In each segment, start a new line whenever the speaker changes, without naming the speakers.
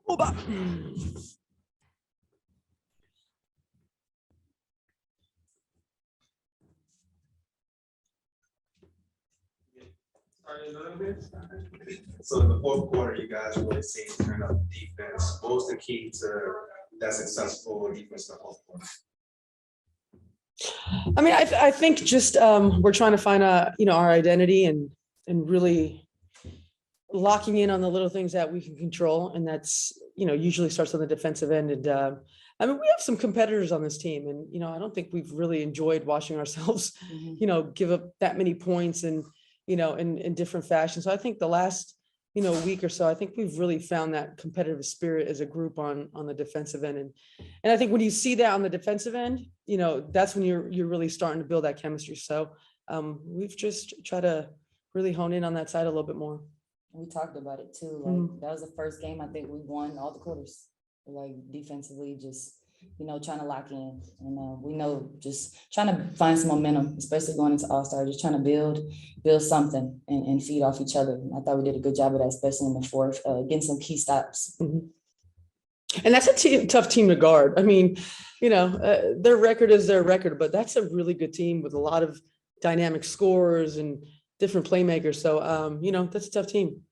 Oba.
So in the fourth quarter, you guys really seem to turn up defense. What was the key to that successful defense in the fourth quarter?
I mean, I think just we're trying to find our identity and really locking in on the little things that we can control, and that's usually starts on the defensive end. And I mean, we have some competitors on this team, and I don't think we've really enjoyed watching ourselves, give up that many points and in different fashions. So I think the last week or so, I think we've really found that competitive spirit as a group on the defensive end, and I think when you see that on the defensive end, that's when you're really starting to build that chemistry. So we've just tried to really hone in on that side a little bit more.
We talked about it too. Like that was the first game I think we won all the quarters. Like defensively, just trying to lock in, and we know just trying to find some momentum, especially going into All-Star, just trying to build something and feed off each other. And I thought we did a good job of that, especially in the fourth, getting some key stops.
And that's a tough team to guard. I mean, their record is their record, but that's a really good team with a lot of dynamic scorers and different playmakers. So, that's a tough team.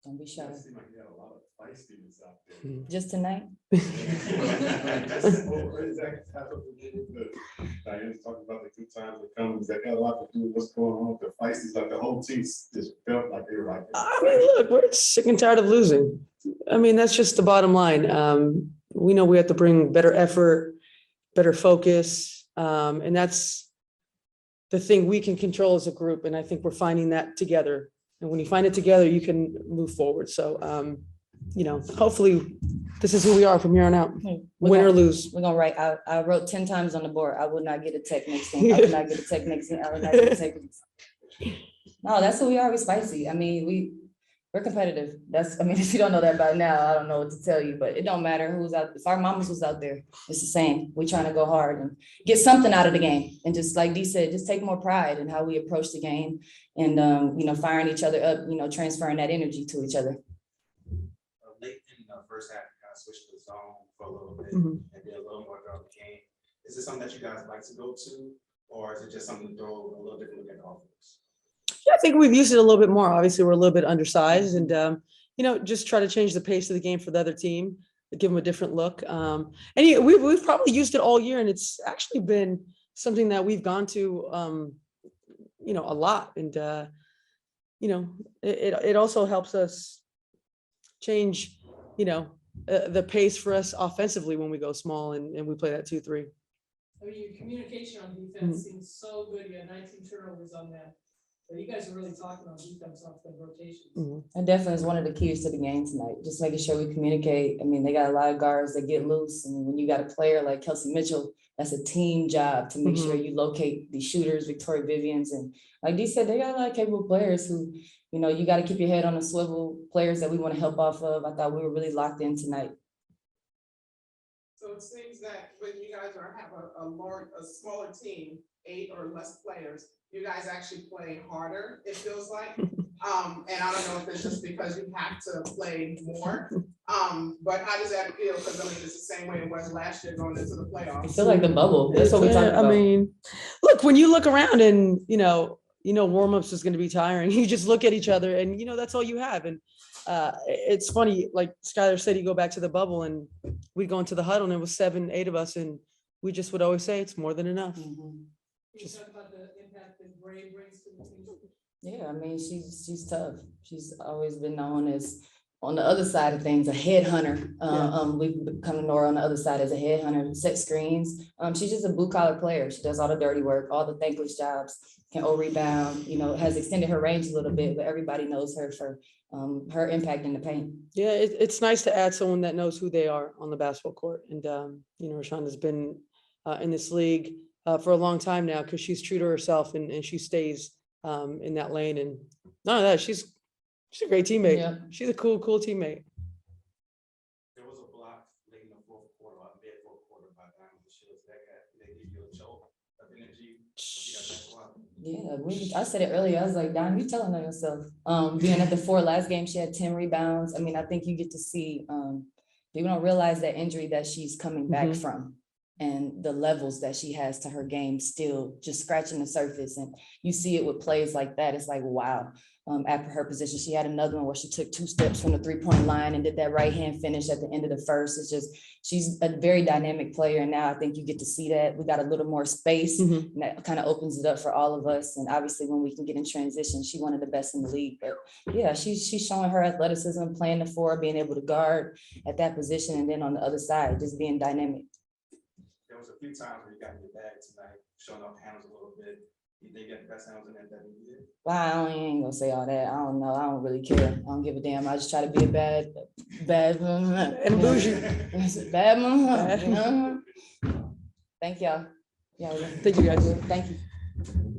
Don't be shy.
It seemed like you had a lot of feistiness out there.
Just tonight.
Diane's talking about the good times that comes that had a lot to do with what's going on with the feisties. Like the whole team just felt like they were like.
I mean, look, we're sick and tired of losing. I mean, that's just the bottom line. We know we have to bring better effort, better focus, and that's the thing we can control as a group. And I think we're finding that together. And when you find it together, you can move forward. So, hopefully this is who we are from here on out, win or lose.
We're gonna write. I wrote 10 times on the board. I would not get a tech next game. I would not get a tech next game. I would not get a tech. No, that's who we are. We're spicy. I mean, we're competitive. If you don't know that by now, I don't know what to tell you, but it don't matter who's out. If our mamas was out there, it's the same. We're trying to go hard and get something out of the game. And just like Dee said, just take more pride in how we approach the game and, firing each other up, transferring that energy to each other.
Late in the first half, you guys switched to the zone for a little bit and did a little more throughout the game. Is this something that you guys like to go to, or is it just something to throw a little different at offense?
Yeah, I think we've used it a little bit more. Obviously, we're a little bit undersized, and just try to change the pace of the game for the other team, give them a different look. And we've probably used it all year, and it's actually been something that we've gone to, a lot. And it also helps us change, the pace for us offensively when we go small and we play that 2-3.
I mean, your communication on defense seems so good. You had 19 turnovers on that. So you guys are really talking on defense off the rotations.
And definitely is one of the keys to the game tonight. Just making sure we communicate. I mean, they got a lot of guards that get loose. And when you got a player like Kelsey Mitchell, that's a team job to make sure you locate the shooters, Victoria Vivians. And like Dee said, they got a lot of capable players who, you got to keep your head on a swivel, players that we want to help off of. I thought we were really locked in tonight.
So it seems that when you guys have a smaller team, 8 or less players, you guys actually play harder, it feels like. And I don't know if it's just because you have to play more. But how does that feel? Because it's the same way it was last year going into the playoffs.
I feel like the bubble. That's what we talked about.
I mean, look, when you look around and warm-ups is going to be tiring. You just look at each other and that's all you have. And it's funny, like Skylar said, you go back to the bubble and we go into the huddle and it was 7, 8 of us, and we just would always say it's more than enough.
Can you talk about the impact that Bray brings to the team?
Yeah, I mean, she's tough. She's always been known as, on the other side of things, a headhunter. We've come to know her on the other side as a headhunter, set screens. She's just a blue collar player. She does all the dirty work, all the thankless jobs, can rebound, has extended her range a little bit, but everybody knows her for her impact in the paint.
Yeah, it's nice to add someone that knows who they are on the basketball court. And, Rashawn's been in this league for a long time now because she's true to herself and she stays in that lane. And none of that, she's a great teammate. Yeah. She's a cool teammate.
There was a block late in the fourth quarter, mid-fourth quarter by Diamond Shields that give you a choke of energy.
Yeah, I said it earlier. I was like, Don, you telling on yourself. Being at the 4 last game, she had 10 rebounds. I mean, I think you get to see, people don't realize that injury that she's coming back
Mhm.
from and the levels that she has to her game still just scratching the surface. And you see it with plays like that. It's like, wow. After her position, she had another one where she took 2 steps from the 3-point line and did that right hand finish at the end of the first. It's just, she's a very dynamic player. And now I think you get to see that. We got a little more space.
Mhm.
And that kind of opens it up for all of us. And obviously when we can get in transition, she's one of the best in the league. But yeah, she's showing her athleticism, playing the 4, being able to guard at that position. And then on the other side, just being dynamic.
There was a few times where you got in your bag tonight, showing off handles a little bit. You think you got the best handles in that you did?
Well, I ain't gonna say all that. I don't know. I don't really care. I don't give a damn. I just try to be a bad
And bougie.
bad mom. Thank y'all. Yeah.
Thank you, guys.
Thank you.